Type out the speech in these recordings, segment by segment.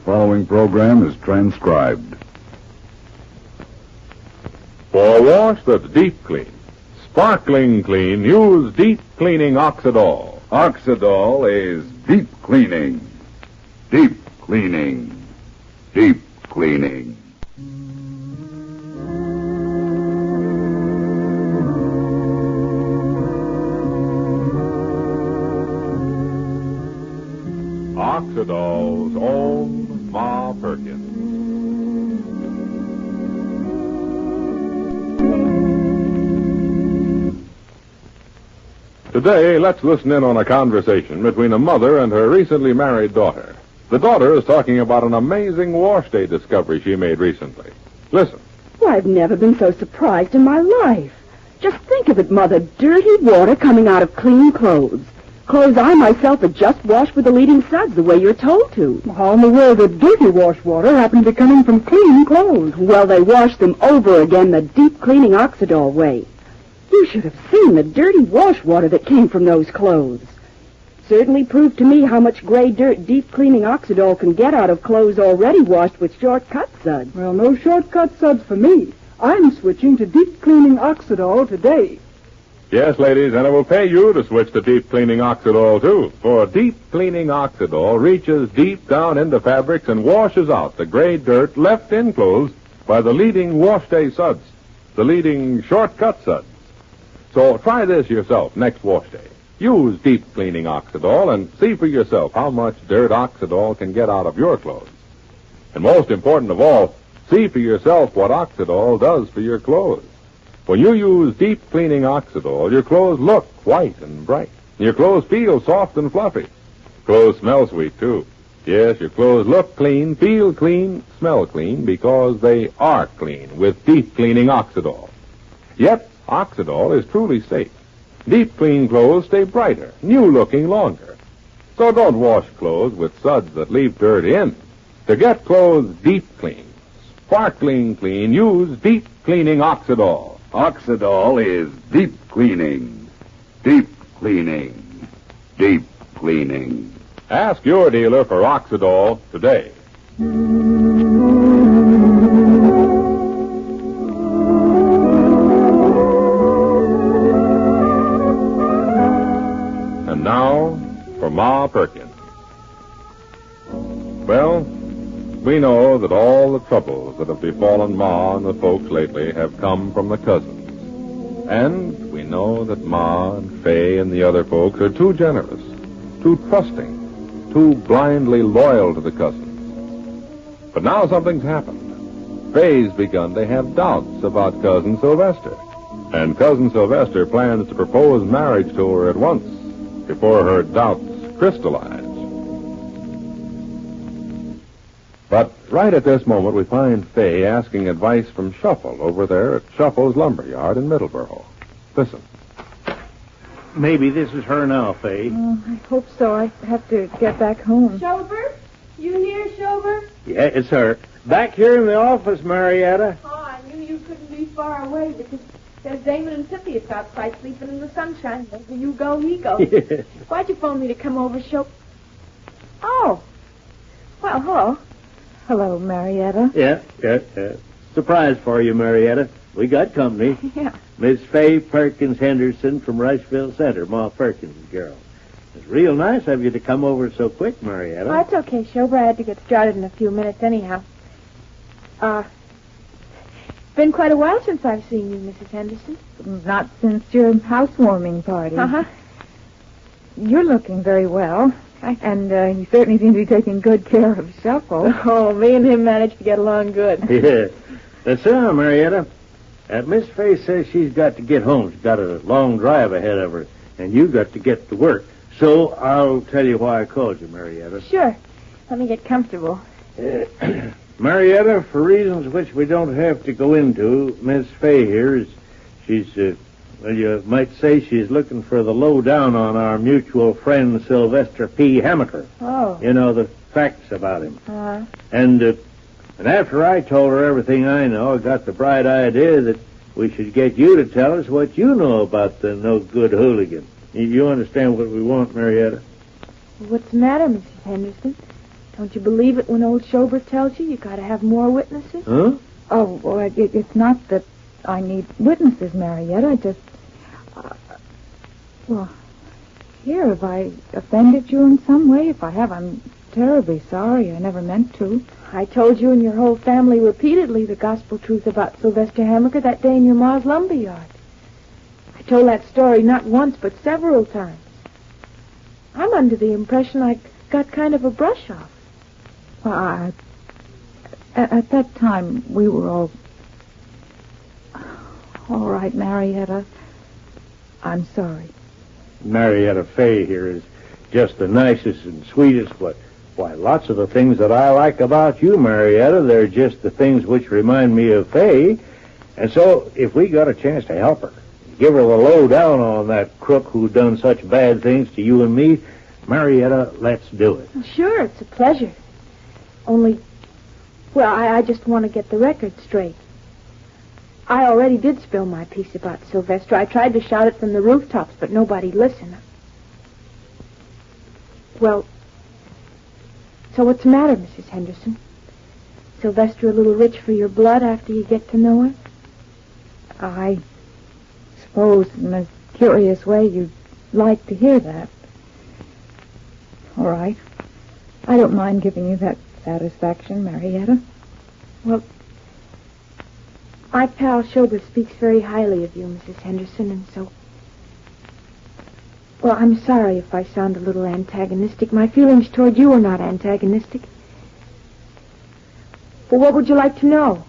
following program is transcribed. For a wash that's deep clean, sparkling clean, use Deep Cleaning Oxidol. Oxidol is deep cleaning. Deep cleaning. Deep cleaning. Oxidol's own Ma Perkins. Today, let's listen in on a conversation between a mother and her recently married daughter. The daughter is talking about an amazing wash day discovery she made recently. Listen. Well, I've never been so surprised in my life. Just think of it, Mother. Dirty water coming out of clean clothes. Clothes I myself had just washed with the leading suds the way you're told to. How in the world did dirty wash water happen to be coming from clean clothes? Well, they washed them over again the deep cleaning Oxidol way. You should have seen the dirty wash water that came from those clothes. Certainly proved to me how much gray dirt deep cleaning Oxidol can get out of clothes already washed with shortcut suds. Well, no shortcut suds for me. I'm switching to deep cleaning Oxidol today. Yes, ladies, and it will pay you to switch to Deep Cleaning Oxidol, too. For Deep Cleaning Oxidol reaches deep down into fabrics and washes out the gray dirt left in clothes by the leading wash day suds, the leading shortcut suds. So try this yourself next wash day. Use Deep Cleaning Oxidol and see for yourself how much dirt Oxidol can get out of your clothes. And most important of all, see for yourself what Oxidol does for your clothes. When you use Deep Cleaning Oxidol, your clothes look white and bright. Your clothes feel soft and fluffy. Clothes smell sweet, too. Yes, your clothes look clean, feel clean, smell clean, because they are clean with Deep Cleaning Oxidol. Yet, Oxidol is truly safe. Deep clean clothes stay brighter, new-looking longer. So don't wash clothes with suds that leave dirt in. To get clothes deep clean, sparkling clean, use Deep Cleaning Oxidol. Oxidol is deep cleaning. Deep cleaning. Deep cleaning. Ask your dealer for Oxidol today. And now, for Ma Perkins. Well, we know that all the troubles that have befallen Ma and the folks lately have come from the cousins. And we know that Ma and Fay and the other folks are too generous, too trusting, too blindly loyal to the cousins. But now something's happened. Fay's begun to have doubts about Cousin Sylvester. And Cousin Sylvester plans to propose marriage to her at once, before her doubts crystallize. But right at this moment, we find Fay asking advice from Shuffle over there at Shuffle's lumberyard in Middleborough. Listen. Maybe this is her now, Fay. Oh, I hope so. I have to get back home. Shober? You here, Shober? Yeah, it's her. Back here in the office, Marietta. Oh, I knew you couldn't be far away because there's Damon and Pythias outside sleeping in the sunshine. Wherever you go, he goes. Yeah. Why'd you phone me to come over, Shober? Oh. Well, hello. Hello, Marietta. Yeah. Surprise for you, Marietta. We got company. Yeah. Miss Fay Perkins Henderson from Rushville Center, Ma Perkins' girl. It's real nice of you to come over so quick, Marietta. Oh, it's okay, Shober. I had to get started in a few minutes anyhow. It's been quite a while since I've seen you, Mrs. Henderson. Not since your housewarming party. Uh-huh. You're looking very well. And you certainly seem to be taking good care of Shuffle. Oh, me and him managed to get along good. Yeah. That's so, Marietta. Miss Fay says she's got to get home. She's got a long drive ahead of her, and you got to get to work. So I'll tell you why I called you, Marietta. Sure. Let me get comfortable. Marietta, for reasons which we don't have to go into, Miss Fay here she's well, you might say she's looking for the lowdown on our mutual friend Sylvester P. Hammaker. Oh. You know, the facts about him. Uh-huh. And after I told her everything I know, I got the bright idea that we should get you to tell us what you know about the no-good hooligan. You understand what we want, Marietta? What's the matter, Mrs. Henderson? Don't you believe it when old Shober tells you gotta have more witnesses? Huh? Oh, well, it's not that I need witnesses, Marietta. I just... well, here, have I offended you in some way? If I have, I'm terribly sorry. I never meant to. I told you and your whole family repeatedly the gospel truth about Sylvester Hammaker that day in your ma's lumber yard. I told that story not once, but several times. I'm under the impression I got kind of a brush off. Well, at that time, we were all right, Marietta. I'm sorry. Marietta Fay here is just the nicest and sweetest, but why, lots of the things that I like about you, Marietta, they're just the things which remind me of Fay. And so, if we got a chance to help her, give her the lowdown on that crook who done such bad things to you and me, Marietta, let's do it. Well, sure, it's a pleasure. Only, well, I just want to get the record straight. I already did spill my piece about Sylvester. I tried to shout it from the rooftops, but nobody listened. Well, so what's the matter, Mrs. Henderson? Sylvester a little rich for your blood after you get to know her? I suppose, in a curious way, you'd like to hear that. All right. I don't mind giving you that satisfaction, Marietta. Well, my pal Shober speaks very highly of you, Mrs. Henderson, and so... Well, I'm sorry if I sound a little antagonistic. My feelings toward you are not antagonistic. Well, what would you like to know?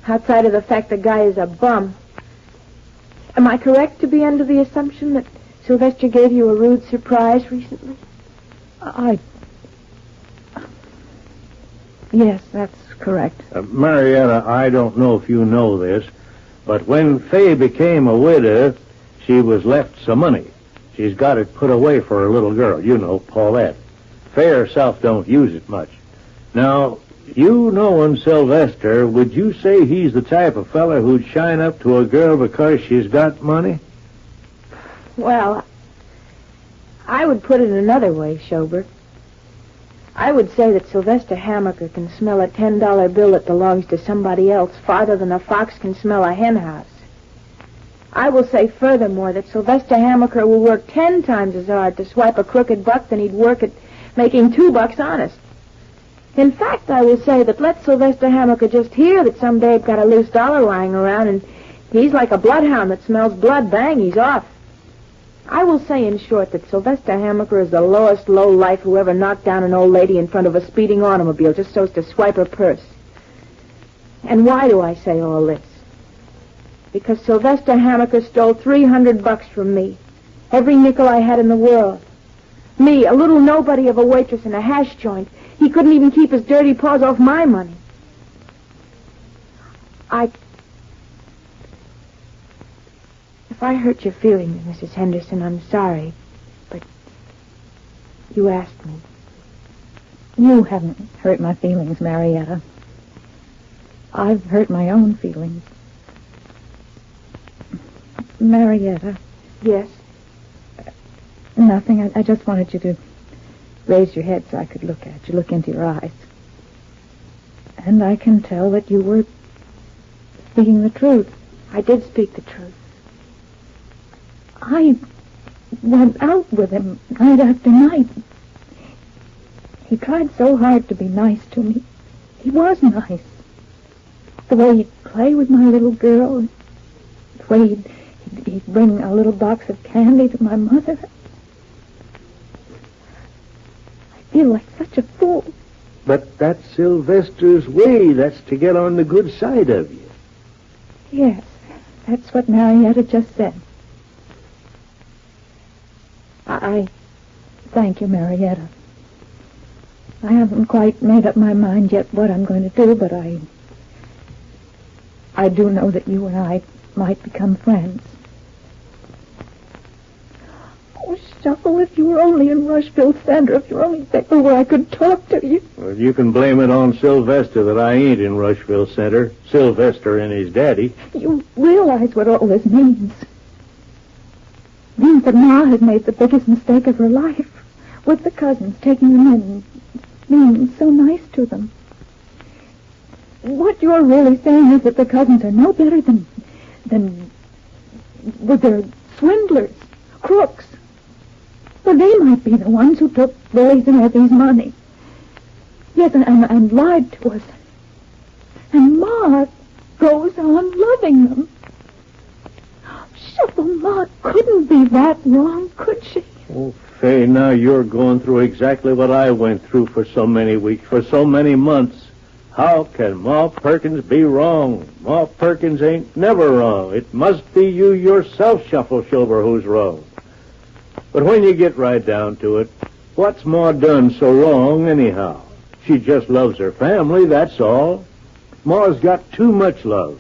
Outside of the fact the guy is a bum. Am I correct to be under the assumption that Sylvester gave you a rude surprise recently? Yes, that's correct. Marietta, I don't know if you know this, but when Fay became a widow, she was left some money. She's got it put away for her little girl, you know, Paulette. Fay herself don't use it much. Now, you knowing Sylvester, would you say he's the type of fella who'd shine up to a girl because she's got money? Well, I would put it another way, Shober. I would say that Sylvester Hammaker can smell a $10 bill that belongs to somebody else farther than a fox can smell a hen house. I will say furthermore that Sylvester Hammaker will work 10 times as hard to swipe a crooked buck than he'd work at making $2 honest. In fact, I will say that let Sylvester Hammaker just hear that some babe got a loose dollar lying around and he's like a bloodhound that smells blood, bang, he's off. I will say, in short, that Sylvester Hammaker is the lowest low-life who ever knocked down an old lady in front of a speeding automobile just so as to swipe her purse. And why do I say all this? Because Sylvester Hammaker stole $300 from me. Every nickel I had in the world. Me, a little nobody of a waitress in a hash joint. He couldn't even keep his dirty paws off my money. If I hurt your feelings, Mrs. Henderson, I'm sorry. But you asked me. You haven't hurt my feelings, Marietta. I've hurt my own feelings. Marietta. Yes? Nothing. I just wanted you to raise your head so I could look at you, look into your eyes. And I can tell that you were speaking the truth. I did speak the truth. I went out with him night after night. He tried so hard to be nice to me. He was nice. The way he'd play with my little girl, the way he'd bring a little box of candy to my mother. I feel like such a fool. But that's Sylvester's way. That's to get on the good side of you. Yes, that's what Marietta just said. I thank you, Marietta. I haven't quite made up my mind yet what I'm going to do, but I do know that you and I might become friends. Oh, Shuffle, if you were only in Rushville Center, if you were only there where I could talk to you. Well, you can blame it on Sylvester that I ain't in Rushville Center. Sylvester and his daddy. You realize what all this means. It means that Ma has made the biggest mistake of her life with the cousins, taking them in, being so nice to them. What you're really saying is that the cousins are no better than well, they're swindlers, crooks. Well, they might be the ones who took Willie's and Evie's money. Yes, and lied to us. And Ma goes on loving them. Shuffle, Ma couldn't be that wrong, could she? Oh, Fay, now you're going through exactly what I went through for so many weeks, for so many months. How can Ma Perkins be wrong? Ma Perkins ain't never wrong. It must be you yourself, Shuffle Shober, who's wrong. But when you get right down to it, what's Ma done so wrong anyhow? She just loves her family, that's all. Ma's got too much love.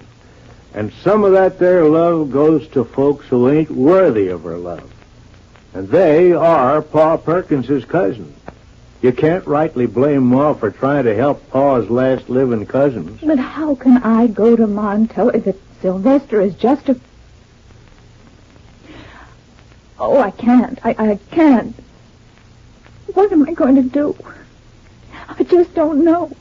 And some of that there love goes to folks who ain't worthy of her love. And they are Pa Perkins's cousins. You can't rightly blame Ma for trying to help Pa's last living cousins. But how can I go to Ma and tell her that Sylvester is just a... Oh, I can't. I can't. What am I going to do? I just don't know.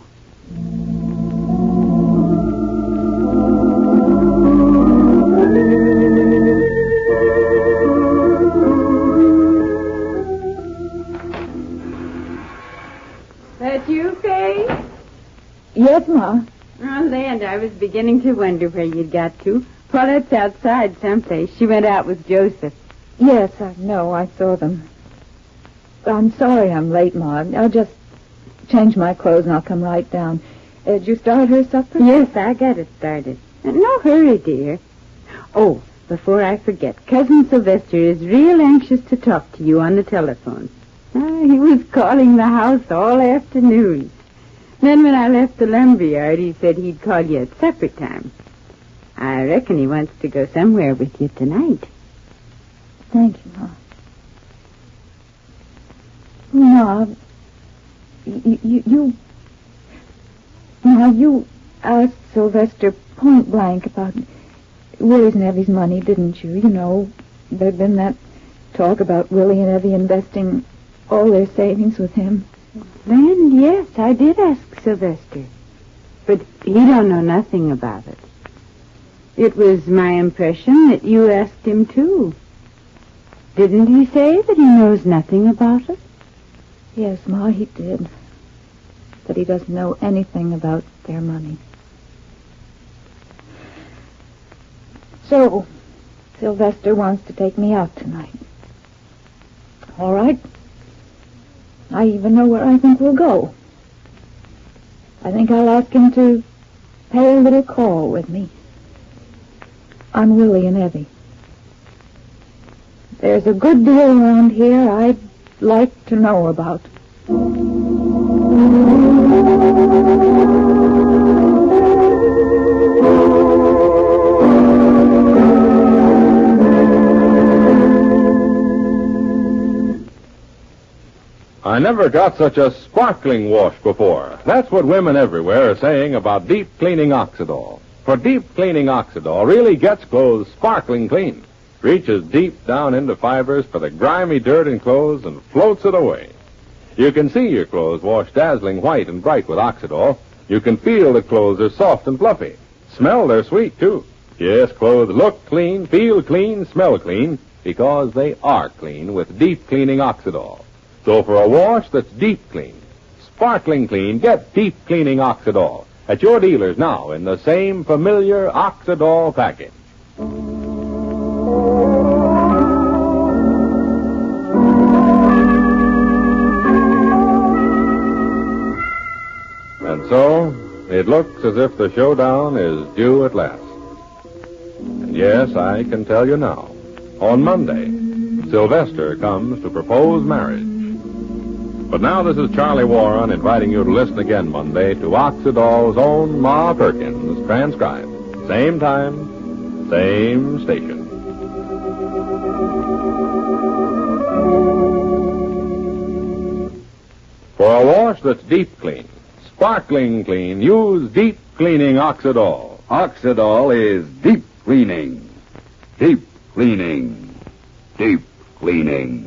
That you, Fay? Yes, Ma. Oh, land, I was beginning to wonder where you'd got to. Paulette's outside someplace. She went out with Joseph. Yes, I know. I saw them. I'm sorry I'm late, Ma. I'll just change my clothes and I'll come right down. Did you start her supper? Yes, I got it started. No hurry, dear. Oh, before I forget, Cousin Sylvester is real anxious to talk to you on the telephone. He was calling the house all afternoon. Then when I left the lumberyard, he said he'd call you at supper time. I reckon he wants to go somewhere with you tonight. Thank you, Ma. Ma, you asked Sylvester point blank about Willie's and Evie's money, didn't you? You know, there'd been that talk about Willie and Evie investing all their savings with him. Then, yes, I did ask Sylvester. But he don't know nothing about it. It was my impression that you asked him, too. Didn't he say that he knows nothing about it? Yes, Ma, he did. But he doesn't know anything about their money. So, Sylvester wants to take me out tonight. All right. I even know where I think we'll go. I think I'll ask him to pay a little call with me on Willie and Evie. There's a good deal around here I'd like to know about. I never got such a sparkling wash before. That's what women everywhere are saying about deep cleaning Oxidol. For deep cleaning Oxidol really gets clothes sparkling clean. Reaches deep down into fibers for the grimy dirt in clothes and floats it away. You can see your clothes wash dazzling white and bright with Oxidol. You can feel the clothes are soft and fluffy. Smell they're sweet, too. Yes, clothes look clean, feel clean, smell clean, because they are clean with deep cleaning Oxidol. So for a wash that's deep clean, sparkling clean, get deep cleaning Oxidol at your dealers now in the same familiar Oxidol package. And so, it looks as if the showdown is due at last. And yes, I can tell you now, on Monday, Sylvester comes to propose marriage. But now this is Charlie Warren inviting you to listen again Monday to Oxidol's own Ma Perkins, transcribed. Same time, same station. For a wash that's deep clean, sparkling clean, use deep cleaning Oxidol. Oxidol is deep cleaning. Deep cleaning. Deep cleaning.